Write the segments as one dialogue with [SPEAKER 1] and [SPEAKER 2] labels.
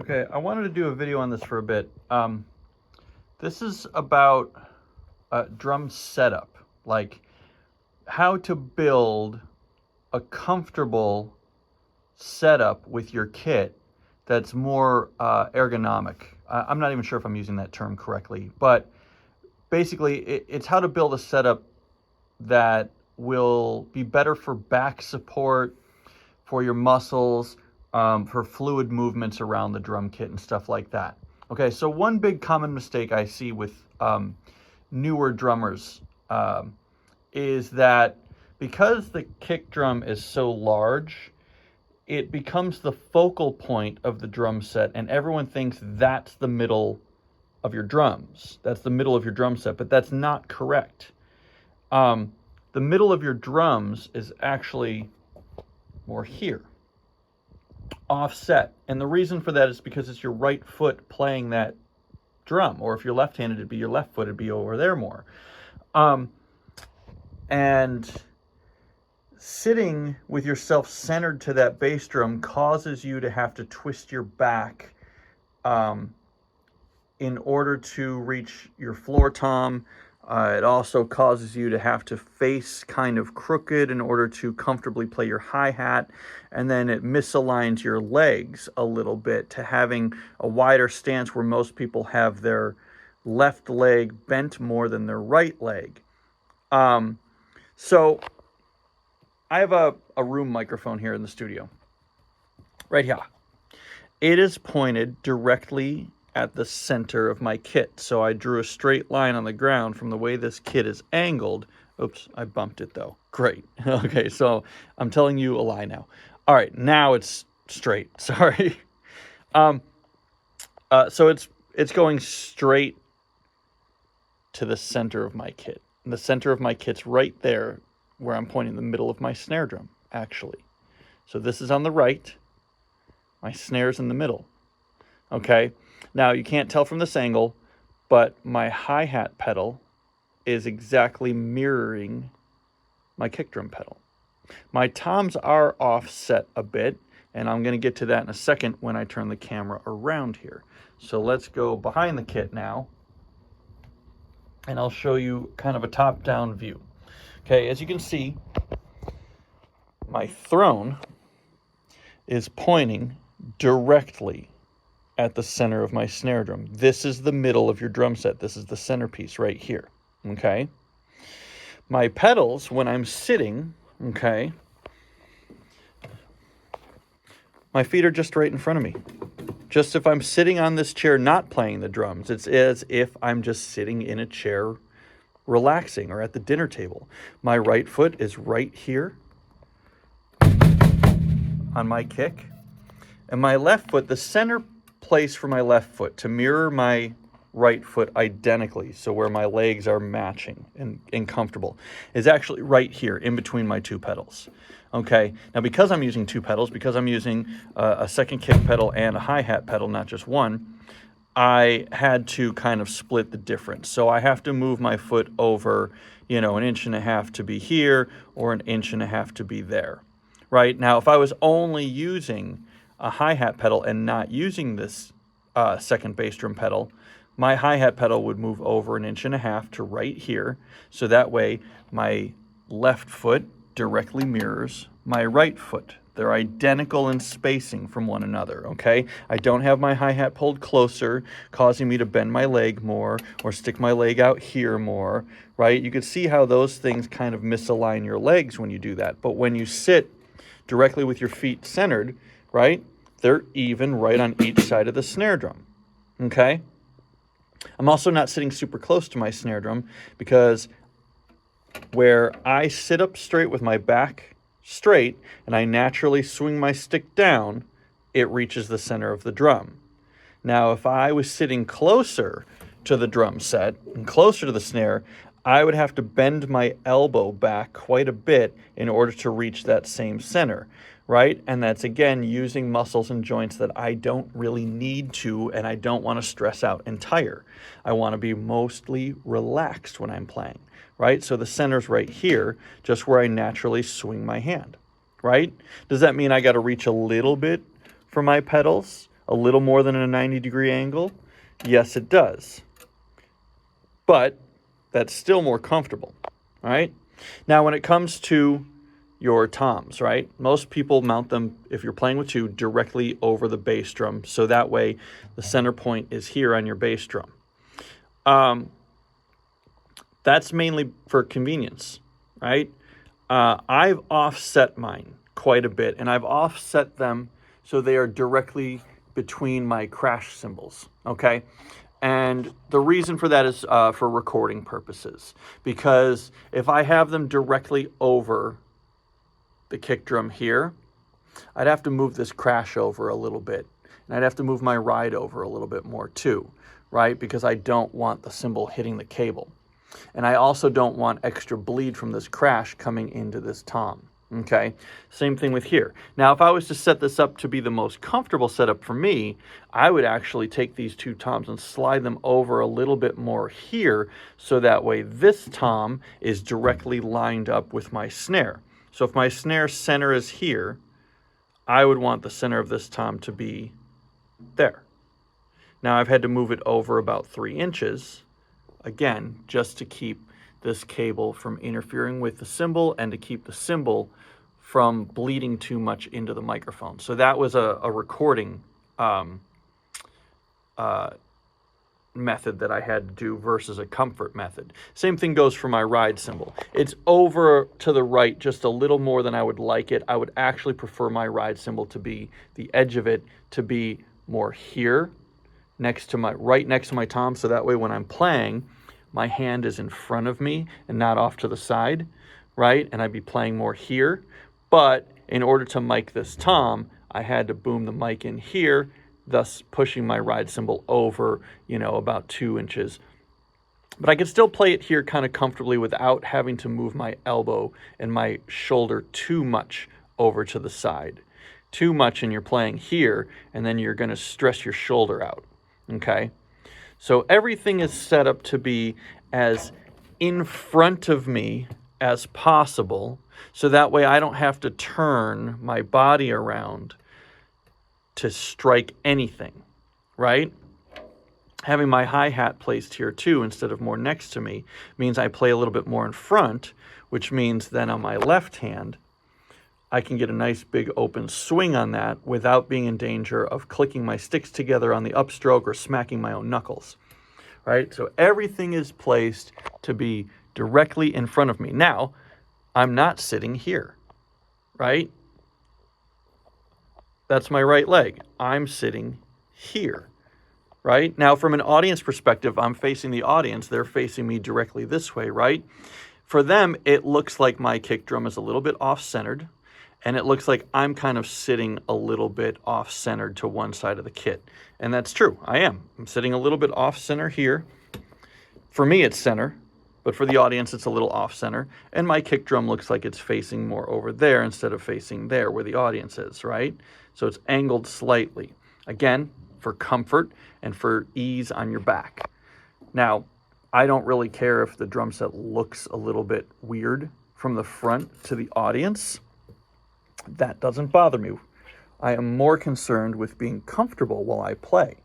[SPEAKER 1] Okay, I wanted to do a video on this for a bit. This is about drum setup, like how to build a comfortable setup with your kit that's more ergonomic. I'm not even sure if I'm using that term correctly, but basically it's how to build a setup that will be better for back support, for your muscles, for fluid movements around the drum kit and stuff like that. Okay, so one big common mistake I see with newer drummers is that because the kick drum is so large, it becomes the focal point of the drum set, and everyone thinks that's the middle of your drums. That's the middle of your drum set, but that's not correct. The middle of your drums is actually more here, offset. And the reason for that is because it's your right foot playing that drum, or if you're left-handed, it'd be your left foot, it'd be over there more. And sitting with yourself centered to that bass drum causes you to have to twist your back in order to reach your floor tom. It also causes you to have to face kind of crooked in order to comfortably play your hi-hat, and then it misaligns your legs a little bit to having a wider stance where most people have their left leg bent more than their right leg. So I have a room microphone here in the studio, right here. It is pointed directly at the center of my kit. So I drew a straight line on the ground from the way this kit is angled. Oops, I bumped it though. Great. Okay, so I'm telling you a lie now. All right, now it's straight. Sorry. So it's going straight to the center of my kit. And the center of my kit's right there where I'm pointing the middle of my snare drum, actually. So this is on the right. My snare's in the middle. Okay. Now, you can't tell from this angle, but my hi-hat pedal is exactly mirroring my kick drum pedal. My toms are offset a bit, and I'm going to get to that in a second when I turn the camera around here. So let's go behind the kit now, and I'll show you kind of a top-down view. Okay, as you can see, my throne is pointing directly at the center of my snare drum. This is the middle of your drum set. This is the centerpiece right here, okay? My pedals, when I'm sitting, okay, my feet are just right in front of me. Just if I'm sitting on this chair not playing the drums, it's as if I'm just sitting in a chair relaxing or at the dinner table. My right foot is right here on my kick, and my left foot, the center place for my left foot to mirror my right foot identically, so where my legs are matching and comfortable, is actually right here in between my two pedals. Okay, now because I'm using two pedals, because I'm using a second kick pedal and a hi-hat pedal, not just one, I had to kind of split the difference. So I have to move my foot over, an 1.5 inches to be here or 1.5 inches to be there. Right? Now, if I was only using a hi-hat pedal and not using this second bass drum pedal, my hi-hat pedal would move over 1.5 inches to right here. So that way my left foot directly mirrors my right foot. They're identical in spacing from one another, okay? I don't have my hi-hat pulled closer, causing me to bend my leg more or stick my leg out here more, right? You can see how those things kind of misalign your legs when you do that. But when you sit directly with your feet centered, right, they're even right on each side of the snare drum, okay? I'm also not sitting super close to my snare drum because where I sit up straight with my back straight and I naturally swing my stick down, it reaches the center of the drum. Now, if I was sitting closer to the drum set and closer to the snare, I would have to bend my elbow back quite a bit in order to reach that same center, right? And that's, again, using muscles and joints that I don't really need to, and I don't want to stress out and tire. I want to be mostly relaxed when I'm playing, right? So the center's right here, just where I naturally swing my hand, right? Does that mean I got to reach a little bit for my pedals? a little more than a 90-degree angle? Yes, it does. But that's still more comfortable, right? Now, when it comes to your toms, right? Most people mount them, if you're playing with two, directly over the bass drum, so that way the center point is here on your bass drum. That's mainly for convenience, right? I've offset mine quite a bit, and I've offset them so they are directly between my crash cymbals, okay? And the reason for that is for recording purposes, because if I have them directly over the kick drum here, I'd have to move this crash over a little bit, and I'd have to move my ride over a little bit more too, right? Because I don't want the cymbal hitting the cable. And I also don't want extra bleed from this crash coming into this tom, okay? Same thing with here. Now, if I was to set this up to be the most comfortable setup for me, I would actually take these two toms and slide them over a little bit more here, so that way this tom is directly lined up with my snare. So if my snare center is here, I would want the center of this tom to be there. Now I've had to move it over about 3 inches, again, just to keep this cable from interfering with the cymbal and to keep the cymbal from bleeding too much into the microphone. So that was a recording method that I had to do versus a comfort method. Same thing goes for my ride cymbal. It's over to the right just a little more than I would like it. I would actually prefer my ride cymbal to be, the edge of it to be more here, right next to my tom, so that way when I'm playing, my hand is in front of me and not off to the side, right? And I'd be playing more here. But in order to mic this tom, I had to boom the mic in here, thus pushing my ride cymbal over, about 2 inches. But I could still play it here kind of comfortably without having to move my elbow and my shoulder too much over to the side. Too much and you're playing here, and then you're going to stress your shoulder out, okay? So everything is set up to be as in front of me as possible, so that way I don't have to turn my body around to strike anything, right? Having my hi-hat placed here too, instead of more next to me, means I play a little bit more in front, which means then on my left hand, I can get a nice big open swing on that without being in danger of clicking my sticks together on the upstroke or smacking my own knuckles, right? So everything is placed to be directly in front of me. Now, I'm not sitting here, right? That's my right leg. I'm sitting here, right? Now, from an audience perspective, I'm facing the audience. They're facing me directly this way, right? For them, it looks like my kick drum is a little bit off-centered, and it looks like I'm kind of sitting a little bit off-centered to one side of the kit. And that's true. I am. I'm sitting a little bit off-center here. For me, it's center, but for the audience, it's a little off-center. And my kick drum looks like it's facing more over there instead of facing there where the audience is, right? So it's angled slightly. Again, for comfort and for ease on your back. Now, I don't really care if the drum set looks a little bit weird from the front to the audience. That doesn't bother me. I am more concerned with being comfortable while I play,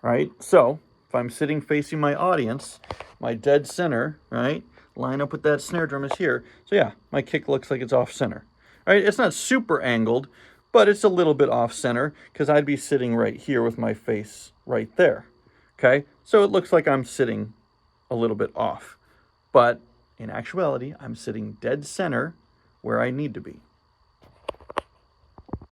[SPEAKER 1] right? So if I'm sitting facing my audience, my dead center, right, line up with that snare drum is here. So yeah, my kick looks like it's off center, right? It's not super angled, but it's a little bit off center because I'd be sitting right here with my face right there, okay? So it looks like I'm sitting a little bit off, but in actuality, I'm sitting dead center where I need to be.